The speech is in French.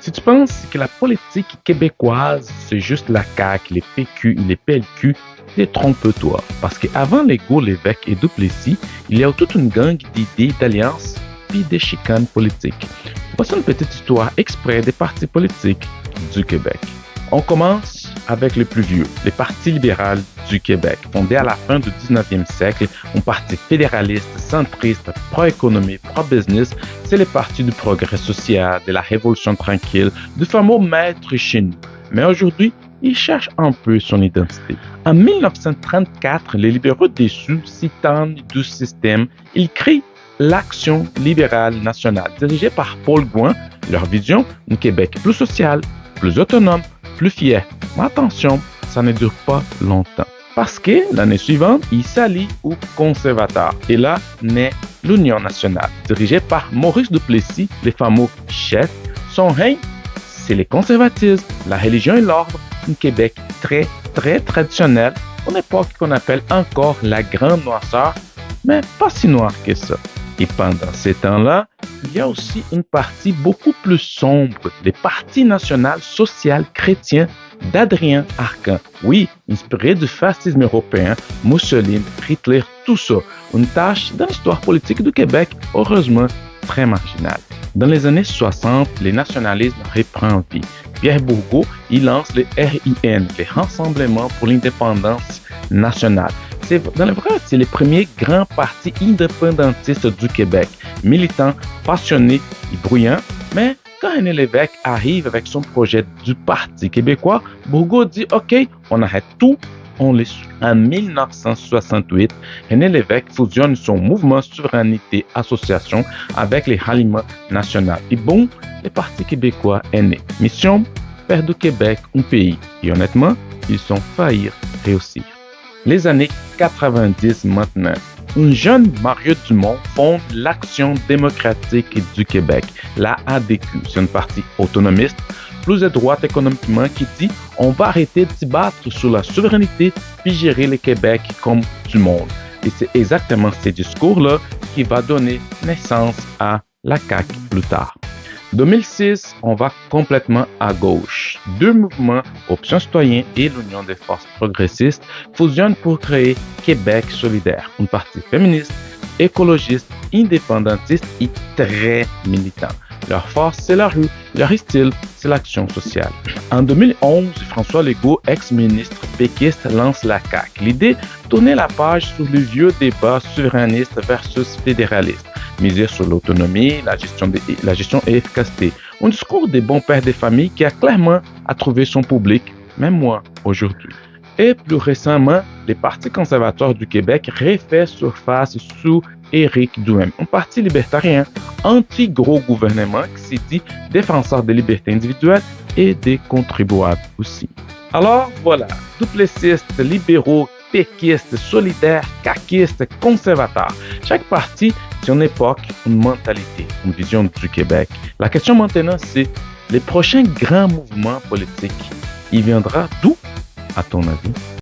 Si tu penses que la politique québécoise, c'est juste la CAQ, les PQ et les PLQ, détrompe-toi. Parce qu'avant Legault, Lévesque et Duplessis, il y a toute une gang d'idées, d'alliances, puis des chicanes politiques. Voici une petite histoire exprès des partis politiques du Québec. On commence avec le plus vieux, le Parti libéral du Québec. Fondé à la fin du 19e siècle, un parti fédéraliste, centriste, pro-économie, pro-business, c'est le parti du progrès social, de la révolution tranquille, du fameux maître chez nous. Mais aujourd'hui, il cherche un peu son identité. En 1934, les libéraux déçus, citant du système, ils créent l'Action libérale nationale, dirigée par Paul Gouin. Leur vision, un Québec plus social, plus autonome, plus fier. Mais attention, ça ne dure pas longtemps. Parce que l'année suivante, il s'allie aux conservateurs. Et là naît l'Union nationale, dirigée par Maurice Duplessis, le fameux chef. Son règne, c'est le conservatisme, la religion et l'ordre, un Québec très, très traditionnel, une époque qu'on appelle encore la Grande Noirceur, mais pas si noire que ça. Et pendant ces temps-là, il y a aussi une partie beaucoup plus sombre, le Parti national social chrétien d'Adrien Arcan. Oui, inspiré du fascisme européen, Mussolini, Hitler, tout ça. Une tâche dans l'histoire politique du Québec, heureusement, très marginale. Dans les années 60, le nationalisme reprend vie. Pierre Bourgault, il lance le RIN, le Rassemblement pour l'indépendance nationale. Dans le vrai, c'est le premier grand parti indépendantiste du Québec. Militant, passionné et bruyant, mais quand René Lévesque arrive avec son projet du Parti québécois, Bourgault dit « Ok, on arrête tout, on les suit ». En 1968, René Lévesque fusionne son mouvement Souveraineté Association avec le Ralliement national. Et bon, le Parti québécois est né. Mission, faire du Québec un pays. Et honnêtement, ils ont failli réussir. Les années 90 maintenant, un jeune Mario Dumont fonde l'Action démocratique du Québec, la ADQ. C'est une partie autonomiste, plus de droite économiquement, qui dit on va arrêter de se battre sur la souveraineté puis gérer le Québec comme du monde. Et c'est exactement ce discours-là qui va donner naissance à la CAQ plus tard. 2006, on va complètement à gauche. Deux mouvements, Option citoyen et l'Union des forces progressistes, fusionnent pour créer Québec solidaire, un parti féministe, écologiste, indépendantiste et très militant. Leur force, c'est la rue, leur style, c'est l'action sociale. En 2011, François Legault, ex-ministre péquiste, lance la CAQ. L'idée, tourner la page sur le vieux débat souverainiste versus fédéraliste. Miser sur l'autonomie, la gestion et l'efficacité. Un discours des bons pères de famille qui a clairement trouvé son public, même moi, aujourd'hui. Et plus récemment, les partis conservateurs du Québec refait surface sous Éric Duhem, un parti libertarien anti-gros gouvernement qui s'est dit défenseur des libertés individuelles et des contribuables aussi. Alors voilà, duplessistes, libéraux, péquistes, solidaires, caquistes, conservateurs. Chaque parti, c'est une époque, une mentalité, une vision du Québec. La question maintenant, c'est les prochains grands mouvements politiques. Il viendra d'où, à ton avis?